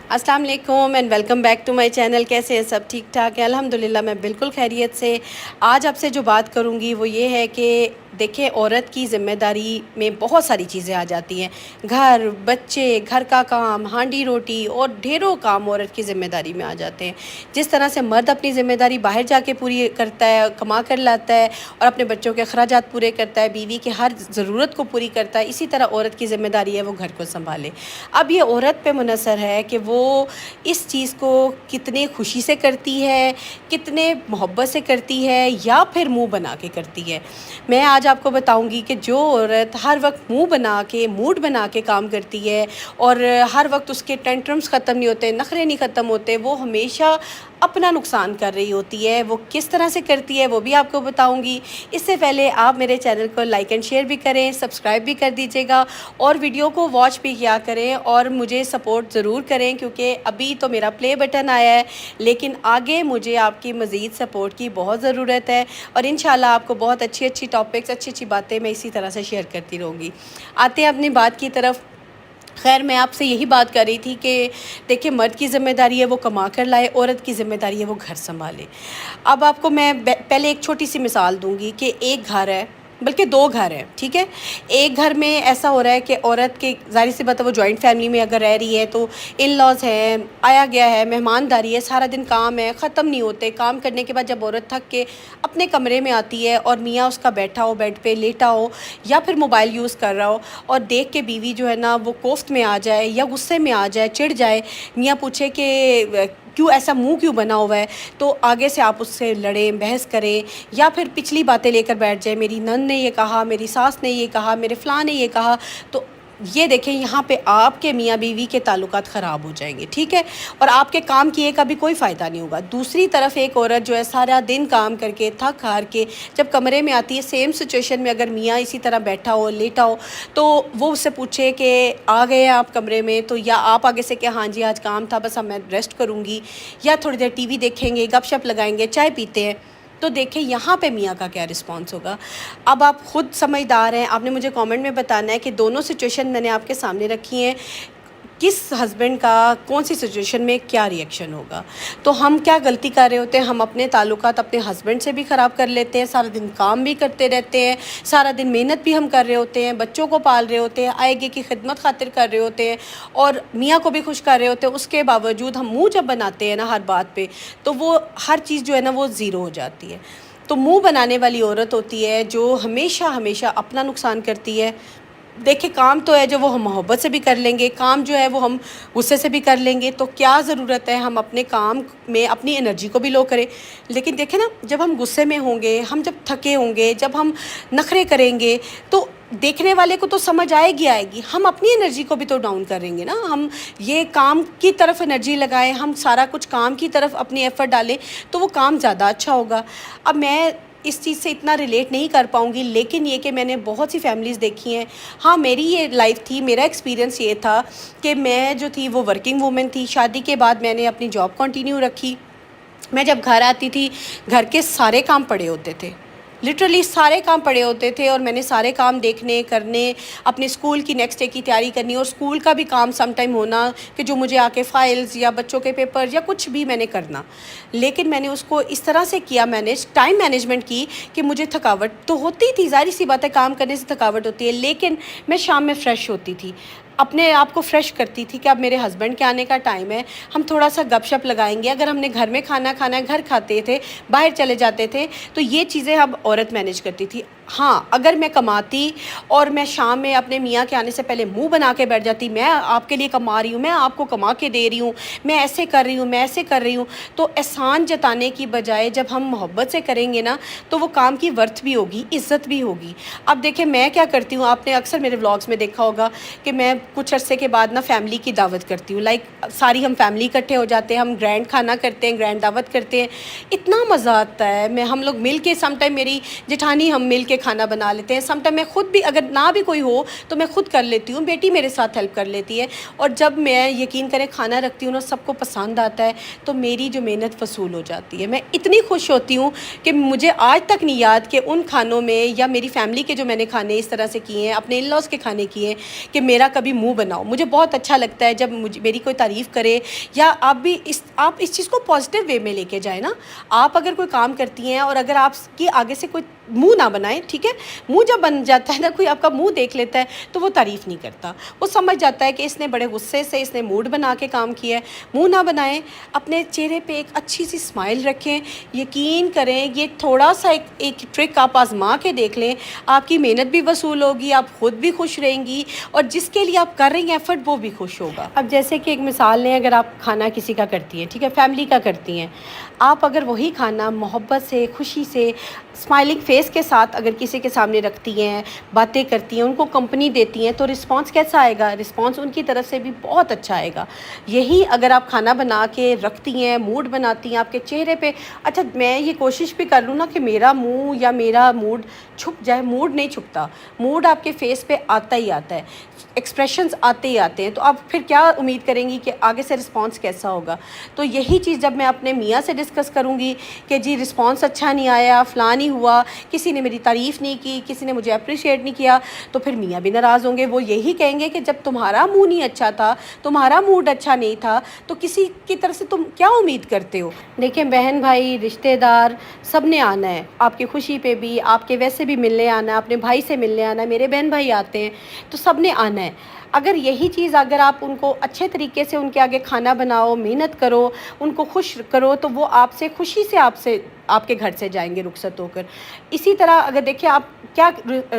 अस्सलाम वालेकुम and welcome back to my channel. कैसे हैं सब? ठीक ठाक है अल्हम्दुलिल्लाह, मैं बिल्कुल खैरियत से। आज आपसे जो बात करूंगी वो ये है कि देखिए, औरत की ज़िम्मेदारी में बहुत सारी चीज़ें आ जाती हैं। घर, बच्चे, घर का काम, हांडी रोटी और ढेरों काम औरत की ज़िम्मेदारी में आ जाते हैं। जिस तरह से मर्द अपनी ज़िम्मेदारी बाहर जाके पूरी करता है, कमा कर लाता है और अपने बच्चों के अखराजात पूरे करता है, बीवी की हर ज़रूरत को पूरी करता है, इसी तरह औरत की ज़िम्मेदारी है वो घर को संभाले। अब ये औरत पे मुनहसर है कि वो इस चीज़ को कितने खुशी से करती है, कितने मोहब्बत से करती है या फिर मुंह बना के करती है। मैं आज आपको बताऊंगी कि जो औरत हर वक्त मुंह बना के, मूड बना के काम करती है और हर वक्त उसके टेंट्रम्स ख़त्म नहीं होते, नखरे नहीं ख़त्म होते, वो हमेशा अपना नुकसान कर रही होती है। वो किस तरह से करती है वो भी आपको बताऊंगी। इससे पहले आप मेरे चैनल को लाइक एंड शेयर भी करें, सब्सक्राइब भी कर दीजिएगा और वीडियो को वॉच भी किया करें और मुझे सपोर्ट ज़रूर करें, क्योंकि अभी तो मेरा प्ले बटन आया है, लेकिन आगे मुझे आपकी मज़ीद सपोर्ट की बहुत ज़रूरत है और इंशाल्लाह आपको बहुत अच्छी अच्छी टॉपिक्स, अच्छी अच्छी बातें मैं इसी तरह से शेयर करती रहूँगी। आते हैं अपनी बात की तरफ। खैर, मैं आपसे यही बात कर रही थी कि देखिए, मर्द की ज़िम्मेदारी है वो कमा कर लाए, औरत की ज़िम्मेदारी है वो घर संभाले। अब आपको मैं पहले एक छोटी सी मिसाल दूंगी कि एक घर है, बल्कि दो घर हैं, ठीक है। एक घर में ऐसा हो रहा है कि औरत के, ज़ाहिर सी बात है, वो जॉइंट फैमिली में अगर रह रही है तो इन लॉज हैं, आया गया है, मेहमानदारी है, सारा दिन काम है, ख़त्म नहीं होते। काम करने के बाद जब औरत थक के अपने कमरे में आती है और मियाँ उसका बैठा हो, बेड पे लेटा हो या फिर मोबाइल यूज़ कर रहा हो और देख के बीवी जो है ना वो कोफ्त में आ जाए या गुस्से में आ जाए, चिढ़ जाए, मियाँ पूछे कि क्यों ऐसा मुंह क्यों बना हुआ है, तो आगे से आप उससे लड़ें, बहस करें या फिर पिछली बातें लेकर बैठ जाए, मेरी नंद ने ये कहा, मेरी सास ने ये कहा, मेरे फ़लाँ ने ये कहा। तो ये देखें, यहाँ पे आपके मियाँ बीवी के ताल्लुकात ख़राब हो जाएंगे, ठीक है, और आपके काम किए का भी कोई फ़ायदा नहीं होगा। दूसरी तरफ एक औरत जो है सारा दिन काम करके थक हार के जब कमरे में आती है, सेम सिचुएशन में अगर मियाँ इसी तरह बैठा हो, लेटा हो, तो वो उससे पूछे कि आ गए हैं आप कमरे में, तो या आप आगे से कि हाँ जी आज काम था, बस अब मैं रेस्ट करूँगी, या थोड़ी देर टीवी देखेंगे, गपशप लगाएंगे, चाय पीते हैं, तो देखें यहाँ पे मियाँ का क्या रिस्पॉन्स होगा। अब आप ख़ुद समझदार हैं, आपने मुझे कमेंट में बताना है कि दोनों सिचुएशन मैंने आपके सामने रखी हैं, किस हस्बैंड का कौन सी सिचुएशन में क्या रिएक्शन होगा। तो हम क्या गलती कर रहे होते हैं, हम अपने ताल्लुकात अपने हस्बैंड से भी ख़राब कर लेते हैं, सारा दिन काम भी करते रहते हैं, सारा दिन मेहनत भी हम कर रहे होते हैं, बच्चों को पाल रहे होते हैं, आएगे की खिदमत खातिर कर रहे होते हैं और मियाँ को भी खुश कर रहे होते हैं। उसके बावजूद हम मुँह जब बनाते हैं ना हर बात पर, तो वो हर चीज़ जो है ना वो ज़ीरो हो जाती है। तो मुँह बनाने वाली औरत होती है जो हमेशा हमेशा अपना नुकसान करती है। देखिए, काम तो है जो वो हम मोहब्बत से भी कर लेंगे, काम जो है वो हम गुस्से से भी कर लेंगे, तो क्या ज़रूरत है हम अपने काम में अपनी एनर्जी को भी लो करें। लेकिन देखें ना, जब हम गुस्से में होंगे, हम जब थके होंगे, जब हम नखरे करेंगे, तो देखने वाले को तो समझ आएगी, हम अपनी एनर्जी को भी तो डाउन करेंगे ना। हम ये काम की तरफ एनर्जी लगाएं, हम सारा कुछ काम की तरफ अपनी एफ़र्ट डालें, तो वो काम ज़्यादा अच्छा होगा। अब मैं इस चीज़ से इतना रिलेट नहीं कर पाऊँगी, लेकिन ये कि मैंने बहुत सी फैमिलीज़ देखी हैं। हाँ, मेरी ये लाइफ थी, मेरा एक्सपीरियंस ये था कि मैं जो थी वो वर्किंग वूमेन थी। शादी के बाद मैंने अपनी जॉब कंटिन्यू रखी। मैं जब घर आती थी, घर के सारे काम पड़े होते थे, लिटरली सारे काम पड़े होते थे और मैंने सारे काम देखने, करने, अपने स्कूल की नेक्स्ट डे की तैयारी करनी और स्कूल का भी काम सम टाइम होना कि जो मुझे आके फ़ाइल्स या बच्चों के पेपर या कुछ भी मैंने करना। लेकिन मैंने उसको इस तरह से किया, टाइम मैनेजमेंट की कि मुझे थकावट तो होती थी, ज़ाहिर सी बात है काम करने से थकावट होती है, लेकिन मैं शाम में फ़्रेश होती थी, अपने आप को फ्रेश करती थी कि अब मेरे हस्बैंड के आने का टाइम है, हम थोड़ा सा गपशप लगाएंगे। अगर हमने घर में खाना है, घर खाते थे, बाहर चले जाते थे, तो ये चीज़ें अब औरत मैनेज करती थी। हाँ, अगर मैं कमाती और मैं शाम में अपने मियाँ के आने से पहले मुंह बना के बैठ जाती, मैं आपके लिए कमा रही हूँ, मैं आपको कमा के दे रही हूँ, मैं ऐसे कर रही हूँ, मैं ऐसे कर रही हूँ, तो एहसान जताने की बजाय जब हम मोहब्बत से करेंगे ना, तो वो काम की वर्थ भी होगी, इज़्ज़त भी होगी। अब देखिए, मैं क्या करती हूँ, आपने अक्सर मेरे व्लॉग्स में देखा होगा कि मैं कुछ अरसे के बाद ना फैमिली की दावत करती हूँ। लाइक सारी हम फैमिली इकट्ठे हो जाते हैं, हम ग्रैंड खाना करते हैं, ग्रैंड दावत करते हैं, इतना मज़ा आता है। हम लोग मिल के, सम टाइम मेरी जेठानी, हम मिल के के खाना बना लेते हैं। सम टाइम मैं खुद भी, अगर ना भी कोई हो तो मैं खुद कर लेती हूँ, बेटी मेरे साथ हेल्प कर लेती है। और जब मैं यकीन करें खाना रखती हूँ ना, सबको पसंद आता है, तो मेरी जो मेहनत वसूल हो जाती है। मैं इतनी खुश होती हूँ कि मुझे आज तक नहीं याद कि उन खानों में या मेरी फैमिली के जो मैंने खाने इस तरह से किए हैं, अपने इन लॉज़ के खाने किए हैं, कि मेरा कभी मुंह बनाओ। मुझे बहुत अच्छा लगता है जब मुझे मेरी कोई तारीफ़ करे, या आप इस चीज़ को पॉजिटिव वे में लेके जाए ना। आप अगर कोई काम करती हैं और अगर आपकी आगे से कोई मुंह ना बनाए, ठीक है, मुंह जब बन जाता है ना, कोई आपका मुंह देख लेता है तो वो तारीफ़ नहीं करता, वो समझ जाता है कि इसने बड़े गुस्से से इसने मूड बना के काम किया है। मुंह ना बनाएं, अपने चेहरे पे एक अच्छी सी स्माइल रखें। यकीन करें ये थोड़ा सा एक ट्रिक आप आजमा के देख लें, आपकी मेहनत भी वसूल होगी, आप खुद भी खुश रहेंगी, और जिसके लिए आप कर रही हैं एफर्ट वो भी खुश होगा। अब जैसे कि एक मिसाल लें, अगर आप खाना किसी का करती हैं, ठीक है, फैमिली का करती हैं, आप अगर वही खाना मोहब्बत से, खुशी से, स्माइलिंग फेस के साथ अगर किसी के सामने रखती हैं, बातें करती हैं, उनको कंपनी देती हैं, तो रिस्पांस कैसा आएगा? रिस्पांस उनकी तरफ से भी बहुत अच्छा आएगा। यही अगर आप खाना बना के रखती हैं, मूड बनाती हैं आपके चेहरे पे, अच्छा मैं ये कोशिश भी कर लूँ ना कि मेरा मुंह या मेरा मूड छुप जाए, मूड नहीं छुपता, मूड आपके फेस पे आता ही आता है, एक्सप्रेशंस आते ही आते हैं, तो आप फिर क्या उम्मीद करेंगी कि आगे से रिस्पांस कैसा होगा? तो यही चीज़ जब मैं अपने मियाँ से डिस्कस करूँगी कि जी रिस्पांस अच्छा नहीं आया, फ़लाँ नहीं हुआ, किसी ने मेरी तारीफ़ नहीं की, किसी ने मुझे अप्रिशिएट नहीं किया, तो फिर मियाँ भी नाराज़ होंगे। वो यही कहेंगे कि जब तुम्हारा मुँह नहीं अच्छा था, तुम्हारा मूड अच्छा नहीं था, तो किसी की तरफ से तुम क्या उम्मीद करते हो? देखिए बहन भाई रिश्तेदार सब ने आना है, आपकी खुशी पे भी, आपके वैसे भी मिलने आना है, अपने भाई से मिलने आना है, मेरे बहन भाई आते हैं, तो सब ने आना है। अगर यही चीज़ अगर आप उनको अच्छे तरीके से उनके आगे खाना बनाओ, मेहनत करो, उनको खुश करो, तो वो आपसे खुशी से आपके घर से जाएंगे रुखसत होकर। इसी तरह अगर देखिए आप क्या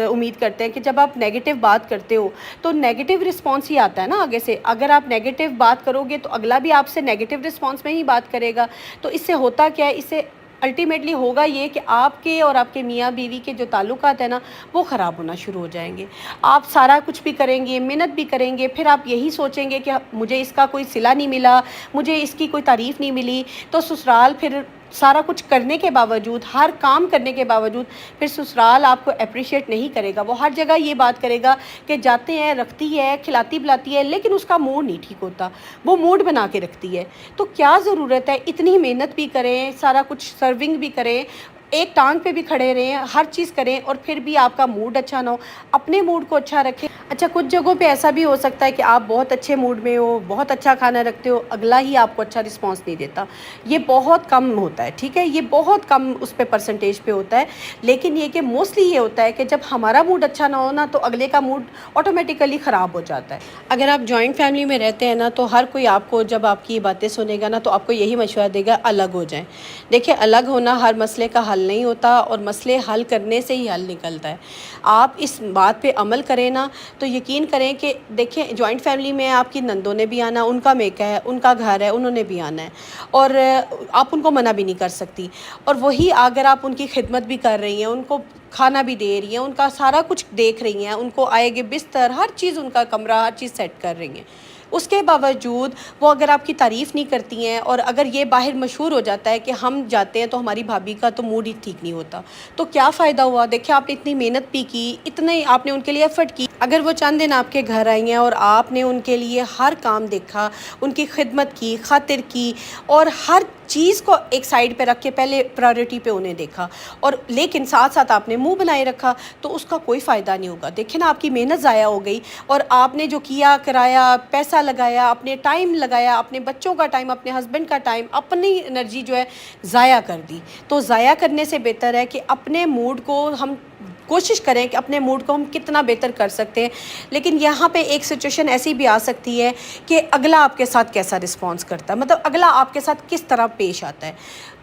उम्मीद करते हैं कि जब आप नेगेटिव बात करते हो तो नेगेटिव रिस्पांस ही आता है ना आगे से। अगर आप नेगेटिव बात करोगे तो अगला भी आपसे नेगेटिव रिस्पांस में ही बात करेगा। तो इससे होता क्या है, इससे अल्टीमेटली होगा ये कि आपके और आपके मियाँ बीवी के जो ताल्लुकात है ना, वो ख़राब होना शुरू हो जाएंगे। आप सारा कुछ भी करेंगे, मेहनत भी करेंगे, फिर आप यही सोचेंगे कि मुझे इसका कोई सिला नहीं मिला, मुझे इसकी कोई तारीफ़ नहीं मिली, तो ससुराल फिर सारा कुछ करने के बावजूद, हर काम करने के बावजूद, फिर ससुराल आपको अप्रिशिएट नहीं करेगा। वो हर जगह ये बात करेगा कि जाते हैं, रखती है, खिलाती पिलाती है, लेकिन उसका मूड नहीं ठीक होता, वो मूड बना के रखती है। तो क्या ज़रूरत है, इतनी मेहनत भी करें, सारा कुछ सर्विंग भी करें, एक टांग पे भी खड़े रहें, हर चीज़ करें, और फिर भी आपका मूड अच्छा ना हो। अपने मूड को अच्छा रखें। अच्छा कुछ जगहों पे ऐसा भी हो सकता है कि आप बहुत अच्छे मूड में हो, बहुत अच्छा खाना रखते हो, अगला ही आपको अच्छा रिस्पांस नहीं देता। ये बहुत कम होता है, ठीक है, ये बहुत कम उस पे परसेंटेज पे होता है। लेकिन ये कि मोस्टली ये होता है कि जब हमारा मूड अच्छा ना हो ना, तो अगले का मूड ऑटोमेटिकली ख़राब हो जाता है। अगर आप जॉइंट फैमिली में रहते हैं ना, तो हर कोई आपको जब आपकी ये बातें सुनेगा ना, तो आपको यही मशवरा देगा अलग हो जाएं। देखिए अलग होना हर मसले का हल नहीं होता, और मसले हल करने से ही हल निकलता है। आप इस बात पे अमल करें ना, तो यकीन करें कि देखिए जॉइंट फैमिली में आपकी नंदों ने भी आना, उनका मेका है, उनका घर है, उन्होंने भी आना है, और आप उनको मना भी नहीं कर सकती। और वही अगर आप उनकी खिदमत भी कर रही हैं, उनको खाना भी दे रही हैं, उनका सारा कुछ देख रही हैं, उनको आएगे बिस्तर, हर चीज़, उनका कमरा, हर चीज़ सेट कर रही हैं, उसके बावजूद वो अगर आपकी तारीफ़ नहीं करती हैं, और अगर ये बाहर मशहूर हो जाता है कि हम जाते हैं तो हमारी भाभी का तो मूड ही ठीक नहीं होता, तो क्या फ़ायदा हुआ? देखिए आपने इतनी मेहनत भी की, इतने आपने उनके लिए एफ़र्ट की, अगर वो चंद दिन आपके घर आई हैं और आपने उनके लिए हर काम देखा, उनकी खिदमत की, खातिर की, और हर चीज़ को एक साइड पे रख के पहले प्रायोरिटी पे उन्हें देखा, और लेकिन साथ साथ आपने मुंह बनाए रखा, तो उसका कोई फ़ायदा नहीं होगा। देखिए ना आपकी मेहनत ज़ाया हो गई, और आपने जो किया कराया, पैसा लगाया, अपने टाइम लगाया, अपने बच्चों का टाइम, अपने हस्बैंड का टाइम, अपनी एनर्जी जो है ज़ाया कर दी। तो ज़ाया करने से बेहतर है कि अपने मूड को हम कोशिश करें कि अपने मूड को हम कितना बेहतर कर सकते हैं। लेकिन यहाँ पे एक सिचुएशन ऐसी भी आ सकती है कि अगला आपके साथ कैसा रिस्पॉन्स करता है, मतलब अगला आपके साथ किस तरह पेश आता है।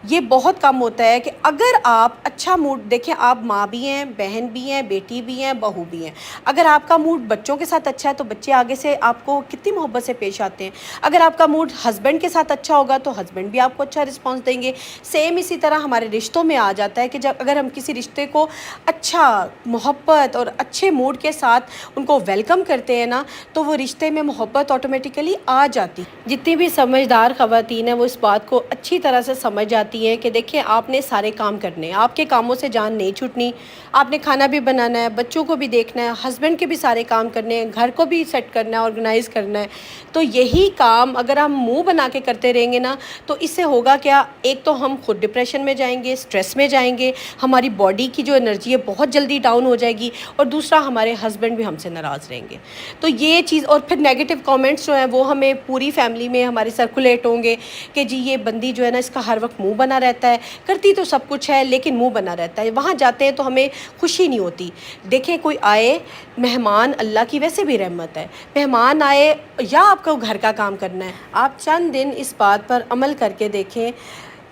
ये बहुत कम होता है कि अगर आप अच्छा मूड देखें, आप माँ भी हैं, बहन भी हैं, बेटी भी हैं, बहू भी हैं, अगर आपका मूड बच्चों के साथ अच्छा है तो बच्चे आगे से आपको कितनी मोहब्बत से पेश आते हैं। अगर आपका मूड हस्बैंड के साथ अच्छा होगा तो हस्बैंड भी आपको अच्छा रिस्पॉन्स देंगे। सेम इसी तरह हमारे रिश्तों में आ जाता है कि जब अगर हम किसी रिश्ते को अच्छा मोहब्बत और अच्छे मूड के साथ उनको वेलकम करते हैं ना, तो वो रिश्ते में मोहब्बत ऑटोमेटिकली आ जाती। जितनी भी समझदार ख़वातीन हैं वो इस बात को अच्छी तरह से समझ जाती हैं कि देखिए आपने सारे काम करने हैं, आपके कामों से जान नहीं छूटनी, आपने खाना भी बनाना है, बच्चों को भी देखना है, हस्बैंड के भी सारे काम करने हैं, घर को भी सेट करना है, ऑर्गेनाइज़ करना है। तो यही काम अगर हम मुंह बना के करते रहेंगे ना, तो इससे होगा क्या, एक तो हम खुद डिप्रेशन में जाएंगे, स्ट्रेस में जाएंगे, हमारी बॉडी की जो एनर्जी है बहुत जल्दी डाउन हो जाएगी, और दूसरा हमारे हस्बैंड भी हमसे नाराज़ रहेंगे। तो ये चीज़, और फिर नेगेटिव कमेंट्स जो हैं वो हमें पूरी फैमिली में हमारे सर्कुलेट होंगे कि जी ये बंदी जो है ना, इसका हर वक्त मुंह बना रहता है, करती तो सब कुछ है लेकिन मुंह बना रहता है। वहाँ जाते हैं तो हमें खुशी नहीं होती। देखें, कोई आए मेहमान, अल्लाह की वैसे भी रहमत है, मेहमान आए या आपको घर का काम करना है, आप चंद दिन इस बात पर अमल करके देखें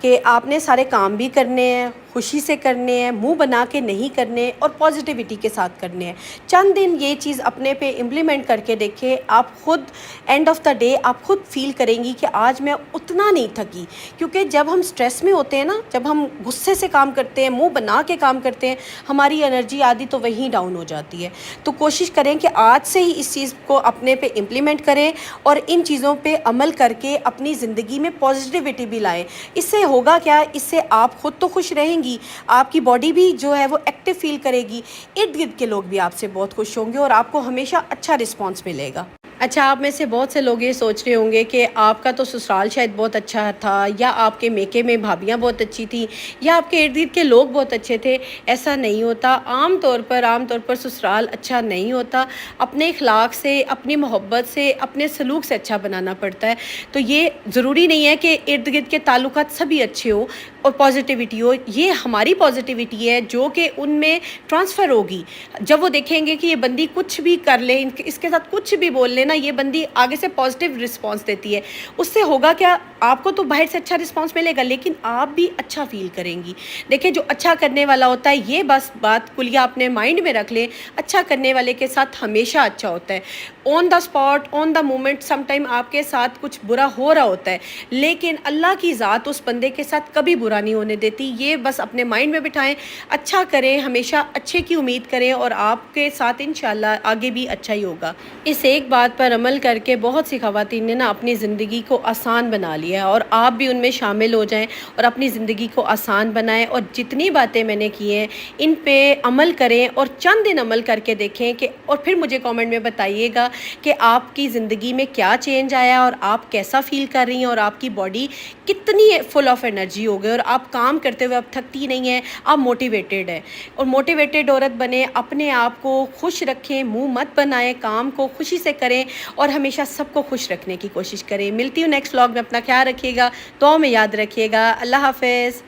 कि आपने सारे काम भी करने हैं, खुशी से करने हैं, मुंह बना के नहीं करने, और पॉजिटिविटी के साथ करने हैं। चंद दिन ये चीज़ अपने पे इम्प्लीमेंट करके देखें, आप खुद एंड ऑफ द डे आप खुद फील करेंगी कि आज मैं उतना नहीं थकी। क्योंकि जब हम स्ट्रेस में होते हैं ना, जब हम गुस्से से काम करते हैं, मुंह बना के काम करते हैं, हमारी एनर्जी आदि तो वहीं डाउन हो जाती है। तो कोशिश करें कि आज से ही इस चीज़ को अपने पे इम्प्लीमेंट करें और इन चीज़ों पे अमल करके अपनी ज़िंदगी में पॉजिटिविटी भी लाएं। इससे होगा क्या, इससे आप खुद तो खुश रहेंगी, आपकी बॉडी भी जो है वो एक्टिव फील करेगी, इर्द गिर्द के लोग भी आपसे बहुत खुश होंगे और आपको हमेशा अच्छा रिस्पांस मिलेगा। अच्छा, आप में से बहुत से लोग ये सोच रहे होंगे कि आपका तो ससुराल शायद बहुत अच्छा था, या आपके मेके में भाभियाँ बहुत अच्छी थी, या आपके इर्द गिर्द के लोग बहुत अच्छे थे। ऐसा नहीं होता। आम तौर पर ससुराल अच्छा नहीं होता। अपने इखलाक से, अपनी मोहब्बत से, अपने सलूक से अच्छा बनाना पड़ता है। तो ये ज़रूरी नहीं है कि इर्द गिर्द के ताल्लुकात सभी अच्छे हो और पॉजिटिविटी हो। ये हमारी पॉजिटिविटी है जो कि उनमें ट्रांसफ़र होगी। जब वो देखेंगे कि ये बंदी कुछ भी कर ले, इसके साथ कुछ भी बोल ले ना, ये बंदी आगे से पॉजिटिव रिस्पांस देती है, उससे होगा क्या, आपको तो बाहर से अच्छा रिस्पांस मिलेगा लेकिन आप भी अच्छा फील करेंगी। देखिए, जो अच्छा करने वाला होता है, ये बस बात कुलिया अपने माइंड में रख लें, अच्छा करने वाले के साथ हमेशा अच्छा होता है। On the spot, on the moment sometime आपके साथ कुछ बुरा हो रहा होता है, लेकिन अल्लाह की ज़ात उस बंदे के साथ कभी बुरा नहीं होने देती। ये बस अपने माइंड में बिठाएं, अच्छा करें, हमेशा अच्छे की उम्मीद करें और आपके साथ इंशाल्लाह आगे भी अच्छा ही होगा। इस एक बात पर अमल करके बहुत सी ख़वातीन ने ना अपनी ज़िंदगी को आसान बना लिया है, और आप भी उनमें शामिल हो जाएं और अपनी ज़िंदगी को आसान बनाएं। और जितनी बातें मैंने की हैं इन पे अमल करें और चंद दिन अमल करके देखें कि, और फिर मुझे कमेंट में बताइएगा कि आपकी ज़िंदगी में क्या चेंज आया और आप कैसा फ़ील कर रही हैं, और आपकी बॉडी कितनी फुल ऑफ एनर्जी हो गई, और आप काम करते हुए अब थकती नहीं हैं, आप मोटिवेटेड हैं। और मोटिवेटेड औरत बने, अपने आप को खुश रखें, मुंह मत बनाएं, काम को खुशी से करें और हमेशा सबको खुश रखने की कोशिश करें। मिलती हूँ नेक्स्ट व्लॉग में, अपना ख्याल रखिएगा, दुआ में याद रखिएगा। अल्लाह हाफ़िज़।